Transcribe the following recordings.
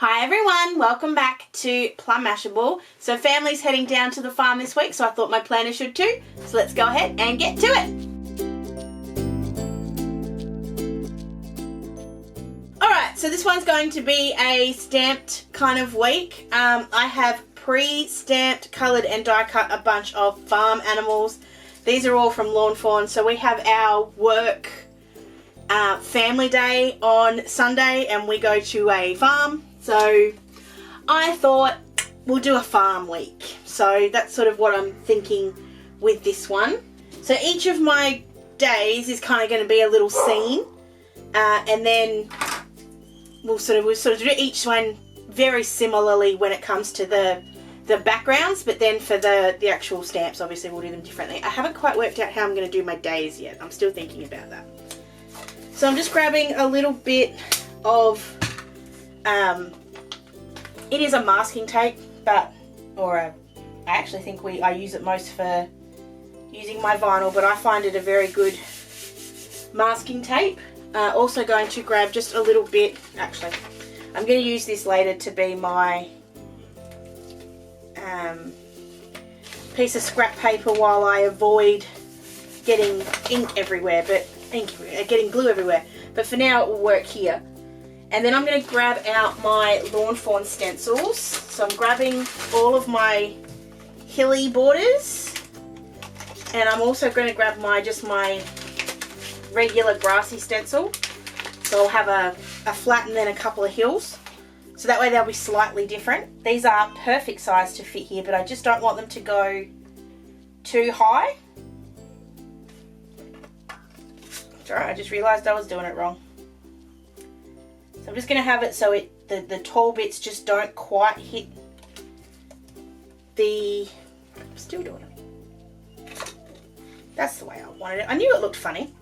Hi everyone, welcome back to Plum Mashable. So family's heading down to the farm this week, so I thought my planner should too. So let's go ahead and get to it. Alright, so this one's going to be a stamped kind of week. I have pre-stamped, coloured and die cut a bunch of farm animals. These are all from Lawn Fawn. So we have our work family day on Sunday and we go to a farm. So I thought we'll do a farm week. So that's sort of what I'm thinking with this one. So each of my days is kind of going to be a little scene. And then we'll sort of do each one very similarly when it comes to the backgrounds, but then for the actual stamps, obviously we'll do them differently. I haven't quite worked out how I'm going to do my days yet. I'm still thinking about that. So I'm just grabbing a little bit of, it is a masking tape, I actually think I use it most for using my vinyl, but I find it a very good masking tape. Also going to grab just a little bit, actually, I'm going to use this later to be my piece of scrap paper while I avoid getting ink everywhere, getting glue everywhere. But for now it will work here. And then I'm going to grab out my Lawn Fawn stencils. So I'm grabbing all of my hilly borders. And I'm also going to grab my regular grassy stencil. So I'll have a flat and then a couple of hills. So that way they'll be slightly different. These are perfect size to fit here, but I just don't want them to go too high. Sorry, I just realised I was doing it wrong. So I'm just going to have it so the tall bits just don't quite hit the... I'm still doing it. That's the way I wanted it. I knew it looked funny.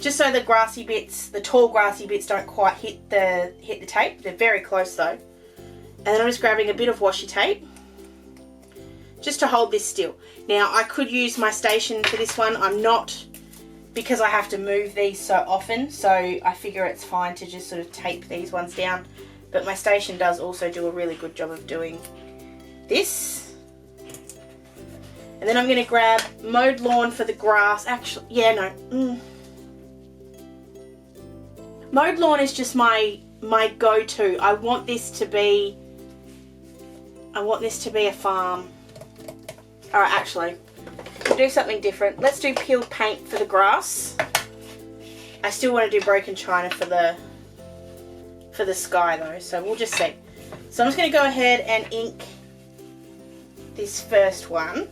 Just so the grassy bits, the tall grassy bits don't quite hit the tape. They're very close though. And then I'm just grabbing a bit of washi tape just to hold this still. Now I could use my station for this one. I'm not, because I have to move these so often, so I figure it's fine to just sort of tape these ones down. But my station does also do a really good job of doing this. And then I'm going to grab mowed lawn for the grass. Actually, yeah, no. Mowed lawn is just my go-to. I want this to be a farm. Alright, actually, we'll do something different. Let's do peeled paint for the grass. I still want to do broken china for the sky though, so we'll just see. So I'm just going to go ahead and ink this first one.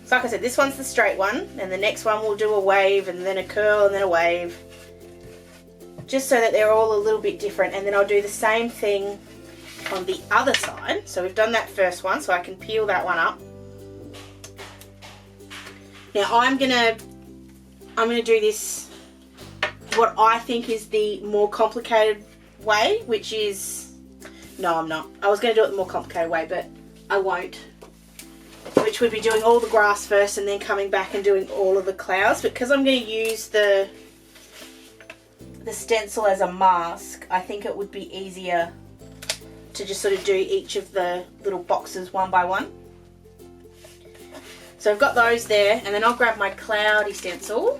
So like I said, this one's the straight one, and the next one we'll do a wave, and then a curl, and then a wave. Just so that they're all a little bit different, and then I'll do the same thing on the other side. So we've done that first one, so I can peel that one up. Now I'm gonna do this, what I think is the more complicated way, which is, no I'm not. I was gonna do it the more complicated way, but I won't. Which would be doing all the grass first and then coming back and doing all of the clouds. But because I'm gonna use the stencil as a mask, I think it would be easier to just sort of do each of the little boxes one by one. So I've got those there, and then I'll grab my cloudy stencil.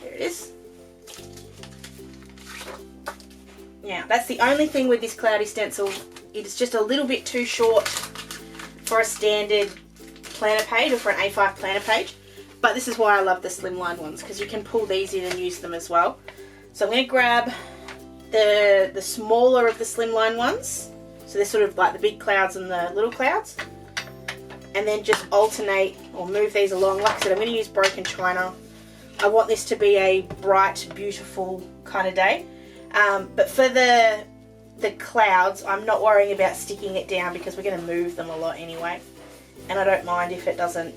There it is. Now that's the only thing with this cloudy stencil, it's just a little bit too short for a standard planner page or for an A5 planner page. But this is why I love the slimline ones, because you can pull these in and use them as well. So I'm going to grab the smaller of the slimline ones. So they're sort of like the big clouds and the little clouds. And then just alternate or move these along. Like I said, I'm going to use broken china. I want this to be a bright, beautiful kind of day. But for the clouds, I'm not worrying about sticking it down because we're going to move them a lot anyway. And I don't mind if it doesn't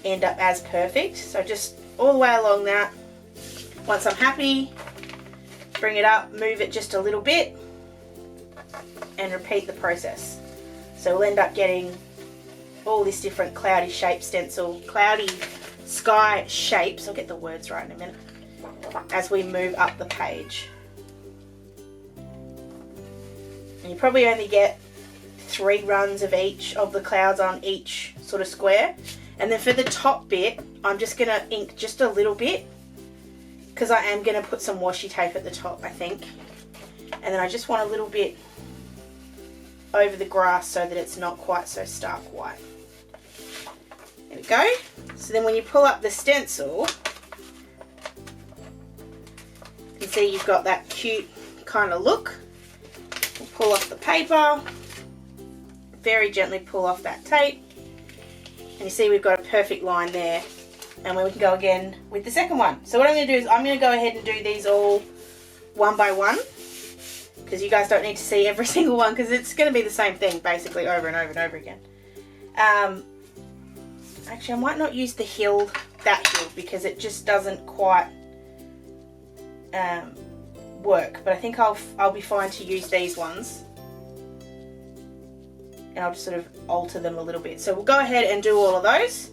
end up as perfect. So just all the way along that. Once I'm happy, bring it up, move it just a little bit, and repeat the process. So we'll end up getting all this different cloudy shape stencil, cloudy sky shapes. I'll get the words right in a minute. as we move up the page. And you probably only get 3 runs of each of the clouds on each sort of square. And then for the top bit, I'm just going to ink just a little bit, because I am going to put some washi tape at the top, I think. And then I just want a little bit over the grass so that it's not quite so stark white. There we go. So then when you pull up the stencil, you can see you've got that cute kind of look. We'll pull off the paper, very gently pull off that tape, and you see we've got a perfect line there. And we can go again with the second one. So what I'm going to do is I'm going to go ahead and do these all one by one, because you guys don't need to see every single one, because it's going to be the same thing basically over and over and over again. Actually, I might not use the hill, that hill, because it just doesn't quite work. But I think I'll be fine to use these ones, and I'll just sort of alter them a little bit. So we'll go ahead and do all of those.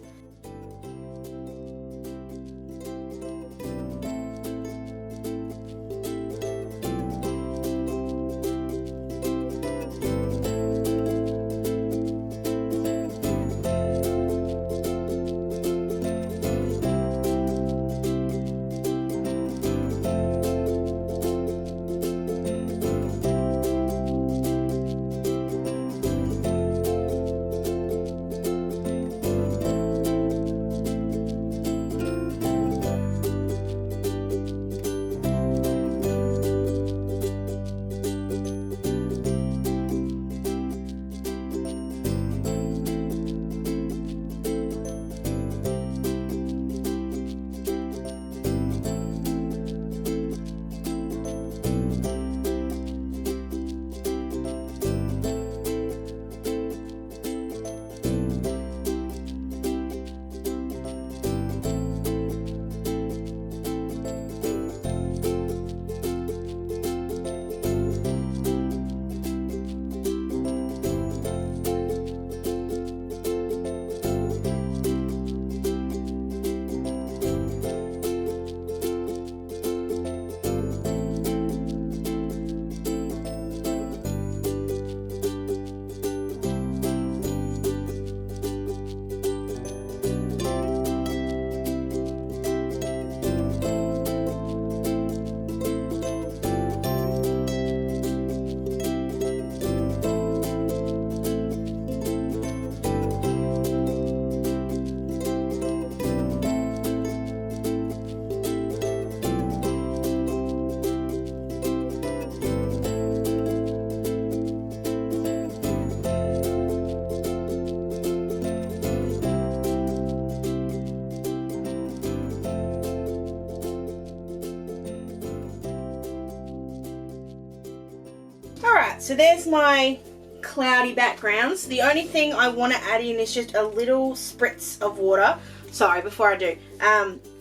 So there's my cloudy backgrounds. The only thing I want to add in is just a little spritz of water. Sorry, before I do,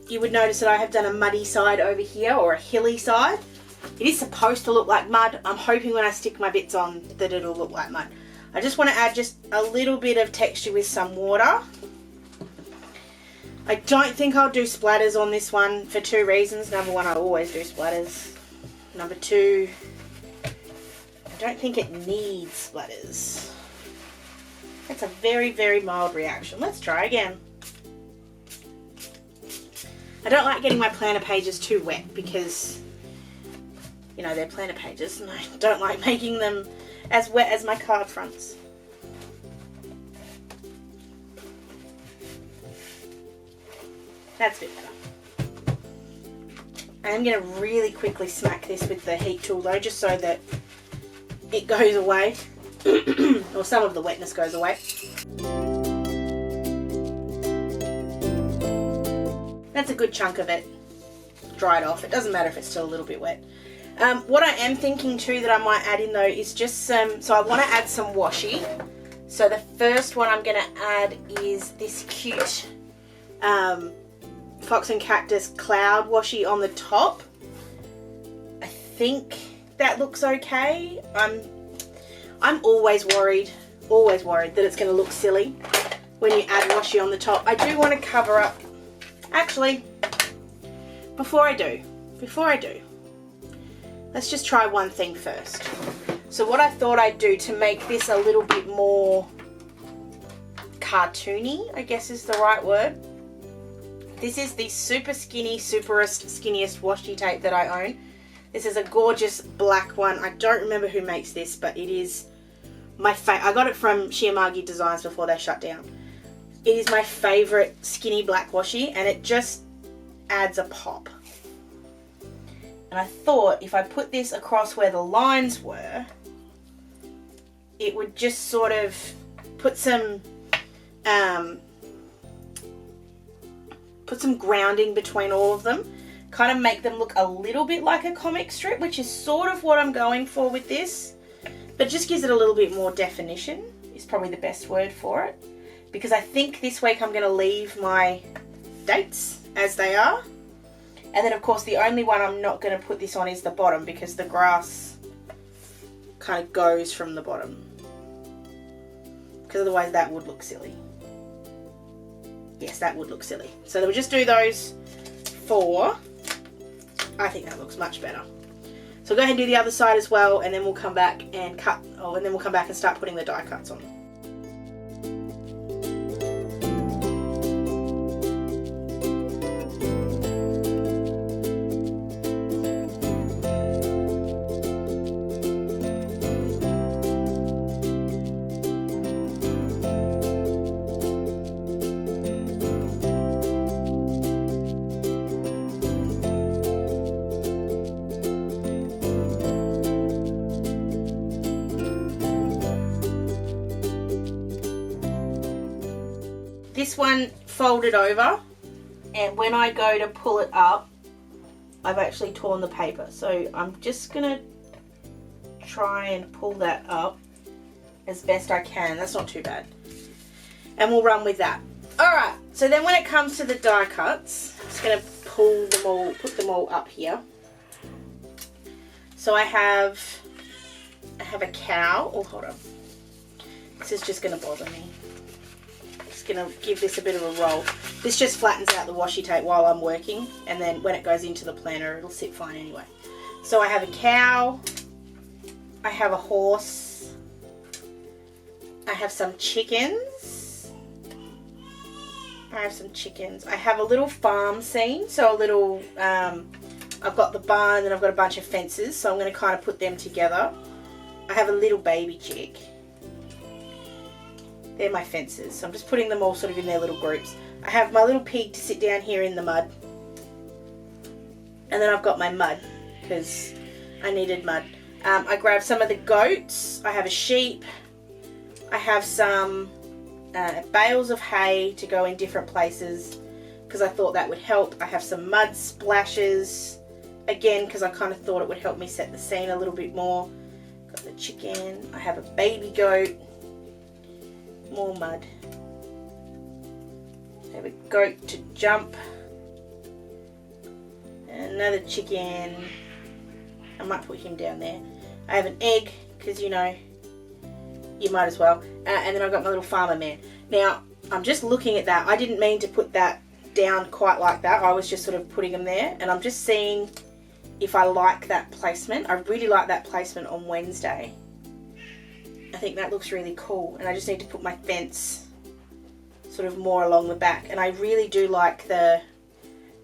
you would notice that I have done a muddy side over here, or a hilly side. It is supposed to look like mud. I'm hoping when I stick my bits on that it'll look like mud. I just want to add just a little bit of texture with some water. I don't think I'll do splatters on this one for 2 reasons. Number 1, I always do splatters. Number 2, I don't think it needs splatters. That's a very, very mild reaction. Let's try again. I don't like getting my planner pages too wet because, you know, they're planner pages and I don't like making them as wet as my card fronts. That's a bit better. I am going to really quickly smack this with the heat tool though, just so that it goes away, or some of the wetness goes away. That's a good chunk of it dried off. It doesn't matter if it's still a little bit wet. What I am thinking too that I might add in though is just some, so I want to add some washi. So the first one I'm going to add is this cute Fox and Cactus cloud washi on the top. I think that looks okay. I'm always worried that it's going to look silly when you add washi on the top. I do want to cover up, actually, before I do, before I do, let's just try one thing first. So what I thought I'd do to make this a little bit more cartoony, I guess is the right word. This is the super skinny, skinniest washi tape that I own. This is a gorgeous black one. I don't remember who makes this, but it is my favorite. I got it from Shiamagi Designs before they shut down. It is my favorite skinny black washi, and it just adds a pop. And I thought if I put this across where the lines were, it would just sort of put some grounding between all of them, kind of make them look a little bit like a comic strip, which is sort of what I'm going for with this, but just gives it a little bit more definition is probably the best word for it, because I think this week I'm going to leave my dates as they are, and then of course the only one I'm not going to put this on is the bottom, because the grass kind of goes from the bottom, because otherwise that would look silly. Yes, that would look silly. So we'll just do those 4. I think that looks much better. So go ahead and do the other side as well, and then we'll come back and and then we'll come back and start putting the die cuts on. This one folded over, and when I go to pull it up, I've actually torn the paper. So I'm just going to try and pull that up as best I can. That's not too bad. And we'll run with that. Alright, so then when it comes to the die cuts, I'm just going to put them all up here. So I have a cow. Oh, hold on. This is just going to bother me. Going to give this a bit of a roll. This just flattens out the washi tape while I'm working, and then when it goes into the planner it'll sit fine anyway. So I have a cow, I have a horse, I have some chickens, I have a little farm scene, so a little I've got the barn and I've got a bunch of fences, so I'm going to kind of put them together. I have a little baby chick. They're my fences, so I'm just putting them all sort of in their little groups. I have my little pig to sit down here in the mud, and then I've got my mud because I needed mud. I grabbed some of the goats. I have a sheep. I have some bales of hay to go in different places because I thought that would help. I have some mud splashes again because I kind of thought it would help me set the scene a little bit more. Got the chicken. I have a baby goat. More mud. I have a goat to jump. Another chicken. I might put him down there. I have an egg because, you know, you might as well. And then I've got my little farmer man. Now, I'm just looking at that. I didn't mean to put that down quite like that. I was just sort of putting them there. And I'm just seeing if I like that placement. I really like that placement on Wednesday. I think that looks really cool, and I just need to put my fence sort of more along the back. And I really do like the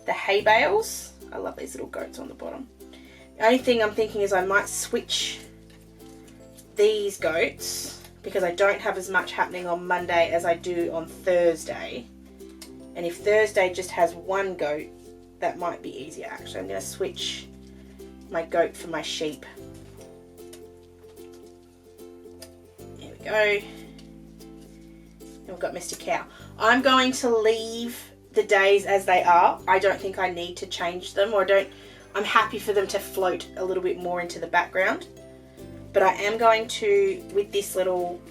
hay bales. I love these little goats on the bottom. The only thing I'm thinking is I might switch these goats because I don't have as much happening on Monday as I do on Thursday. And if Thursday just has one goat, that might be easier. Actually, I'm going to switch my goat for my sheep. Go. And we've got Mr. Cow. I'm going to leave the days as they are. I don't think I need to change them, I'm happy for them to float a little bit more into the background. But I am going to, with this little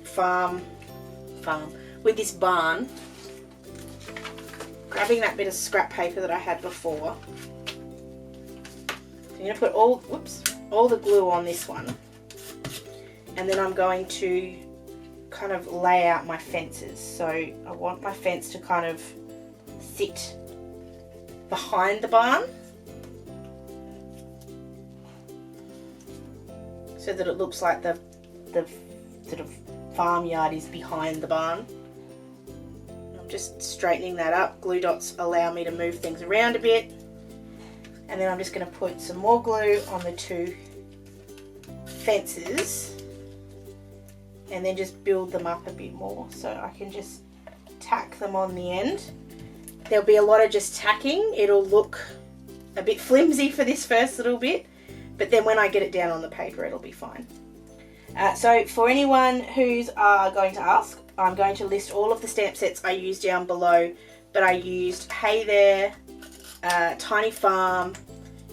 with this barn, grabbing that bit of scrap paper that I had before. I'm going to put all the glue on this one. And then I'm going to kind of lay out my fences. So I want my fence to kind of sit behind the barn. so that it looks like the sort of farmyard is behind the barn. I'm just straightening that up. Glue dots allow me to move things around a bit. And then I'm just going to put some more glue on the two fences and then just build them up a bit more, so I can just tack them on the end. There'll be a lot of just tacking. It'll look a bit flimsy for this first little bit, but then when I get it down on the paper it'll be fine. So for anyone who's going to ask, I'm going to list all of the stamp sets I used down below, but I used Hey There, Tiny Farm,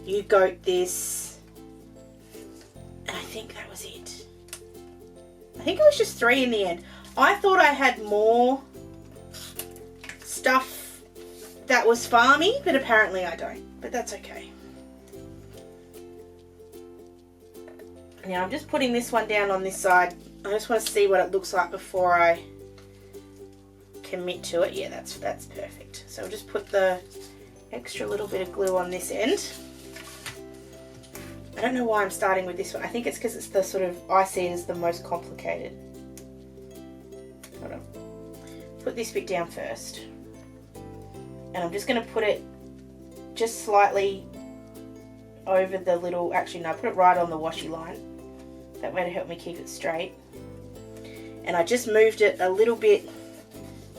You Goat This, and I think that was it. I think it was just 3 in the end. I thought I had more stuff that was farmy, but apparently I don't, but that's okay. Now I'm just putting this one down on this side. I just want to see what it looks like before I commit to it. Yeah, that's perfect. So I'll just put the extra little bit of glue on this end. I don't know why I'm starting with this one. I think it's because it's the sort of, I see it as the most complicated. Hold on. Put this bit down first. And I'm just going to put it just slightly over the little, actually no, put it right on the washi line. That way to help me keep it straight. And I just moved it a little bit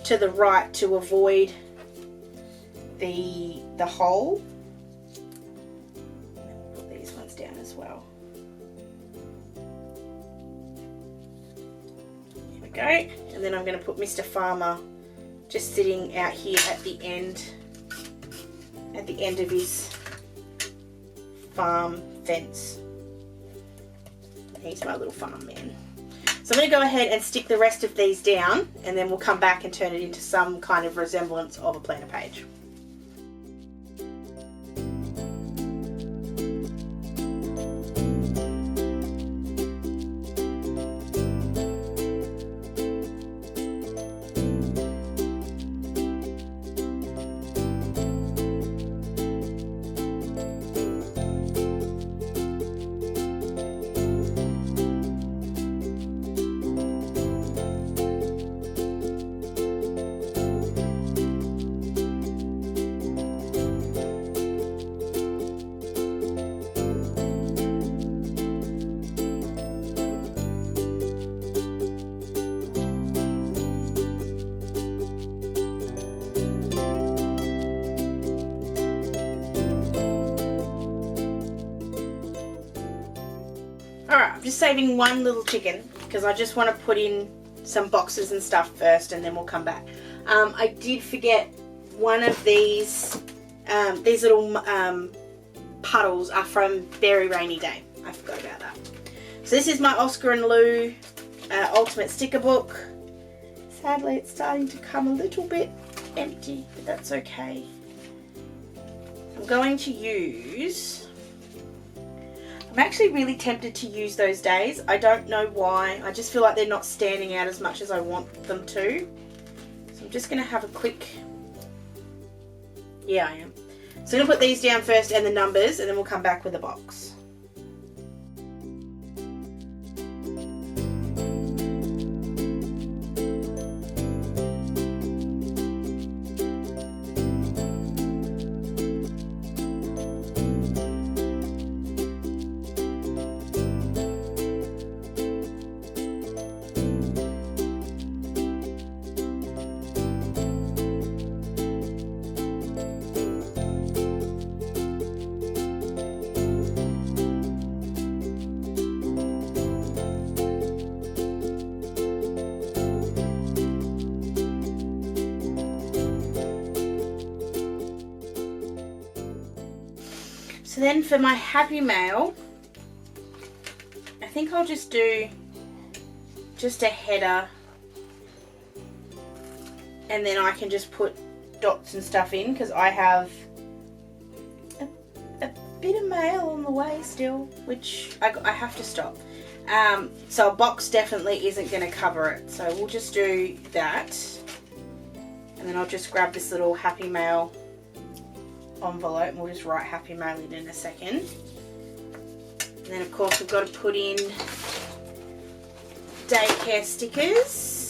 to the right to avoid the hole. And then we'll put these ones down as well. Here we go. And then I'm going to put Mr. Farmer just sitting out here at the end of his farm fence. He's my little farm man. So I'm going to go ahead and stick the rest of these down, and then we'll come back and turn it into some kind of resemblance of a planner page. Alright, I'm just saving one little chicken because I just want to put in some boxes and stuff first, and then we'll come back. I did forget one of these little puddles are from Very Rainy Day. I forgot about that. So this is my Oscar and Lou Ultimate Sticker Book. Sadly it's starting to come a little bit empty, but that's okay. I'm going to use... I'm actually really tempted to use those days. I don't know why. I just feel like they're not standing out as much as I want them to. So I'm just going to have a quick... Yeah, I am. So I'm going to put these down first and the numbers, and then we'll come back with a box. So then for my Happy Mail, I think I'll just do just a header, and then I can just put dots and stuff in because I have a bit of mail on the way still, which I have to stop. So a box definitely isn't going to cover it, so we'll just do that, and then I'll just grab this little Happy Mail envelope and we'll just write Happy Mail in a second. And then of course we've got to put in daycare stickers.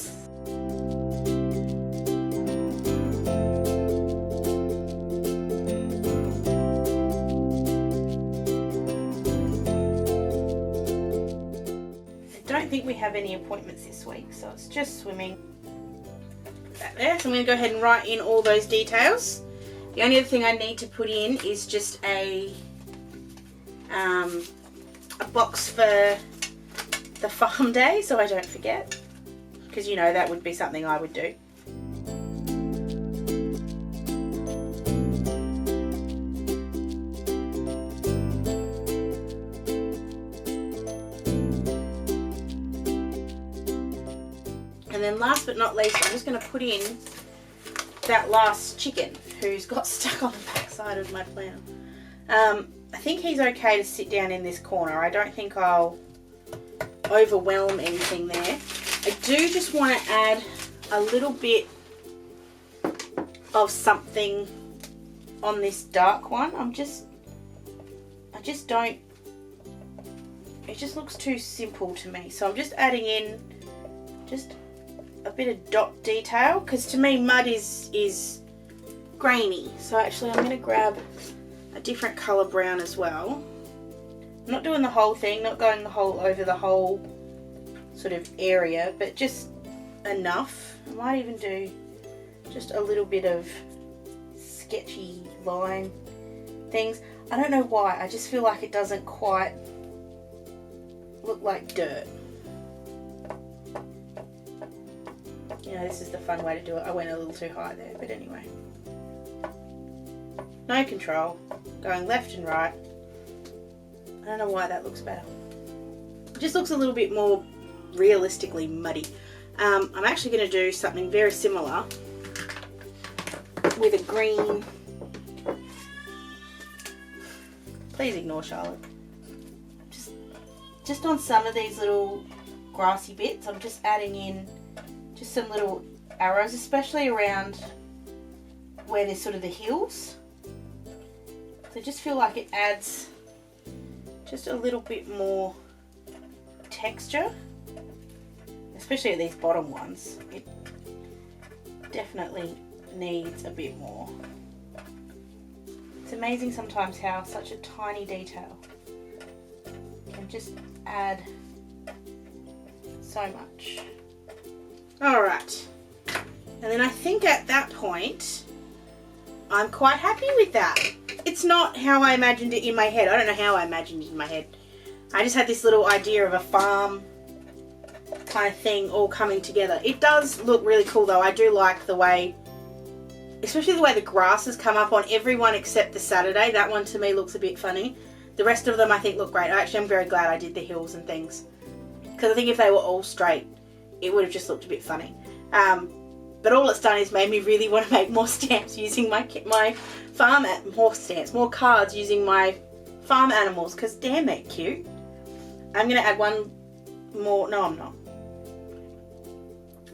I don't think we have any appointments this week, so it's just swimming. Put that there. So I'm going to go ahead and write in all those details. The only other thing I need to put in is just a box for the farm day, so I don't forget, because you know that would be something I would do. And then last but not least, I'm just going to put in that last chicken who's got stuck on the back side of my planner. I think he's okay to sit down in this corner. I don't think I'll overwhelm anything there. I do just want to add a little bit of something on this dark one. I just don't, it just looks too simple to me. So I'm just adding in just a bit of dot detail, because to me mud is grainy. So actually I'm going to grab a different colour brown as well. I'm not doing the whole thing, not going the whole over the whole sort of area, but just enough. I might even do just a little bit of sketchy line things. I don't know why, I just feel like it doesn't quite look like dirt. You know, this is the fun way to do it. I went a little too high there, but anyway. No control, going left and right. I don't know why that looks better. It just looks a little bit more realistically muddy. I'm actually going to do something very similar with a green. Please ignore Charlotte. Just on some of these little grassy bits, I'm just adding in just some little arrows, especially around where there's sort of the hills. So I just feel like it adds just a little bit more texture, especially at these bottom ones. It definitely needs a bit more. It's amazing sometimes how such a tiny detail can just add so much. Alright, and then I think at that point I'm quite happy with that. It's not how I imagined it in my head. I don't know how I imagined it in my head. I just had this little idea of a farm kind of thing all coming together. It does look really cool though. I do like the way, especially the way the grasses come up on everyone except the Saturday. That one to me looks a bit funny. The rest of them I think look great. I'm very glad I did the hills and things, because I think if they were all straight it would have just looked a bit funny. But all it's done is made me really want to make more stamps using my farm, more cards using my farm animals, because damn, they're cute. I'm going to add one more. No, I'm not.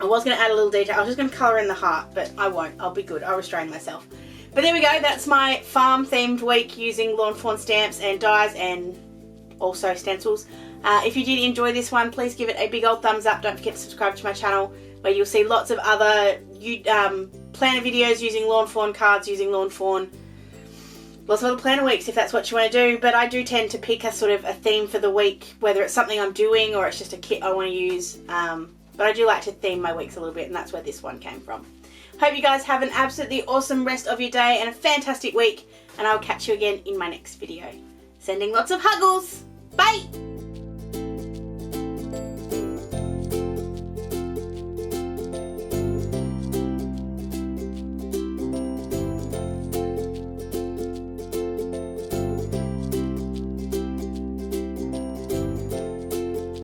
I was going to add a little detail. I was just going to colour in the heart, but I won't. I'll be good. I'll restrain myself. But there we go. That's my farm themed week using lawn fawn stamps and dies and also stencils. If you did enjoy this one, please give it a big old thumbs up. Don't forget to subscribe to my channel, where you'll see lots of other planner videos using lawn fawn, cards using lawn fawn, lots of other planner weeks if that's what you want to do. But I do tend to pick a sort of a theme for the week, whether it's something I'm doing or it's just a kit I want to use. But I do like to theme my weeks a little bit, and that's where this one came from. Hope you guys have an absolutely awesome rest of your day and a fantastic week, and I'll catch you again in my next video. Sending lots of huggles. Bye!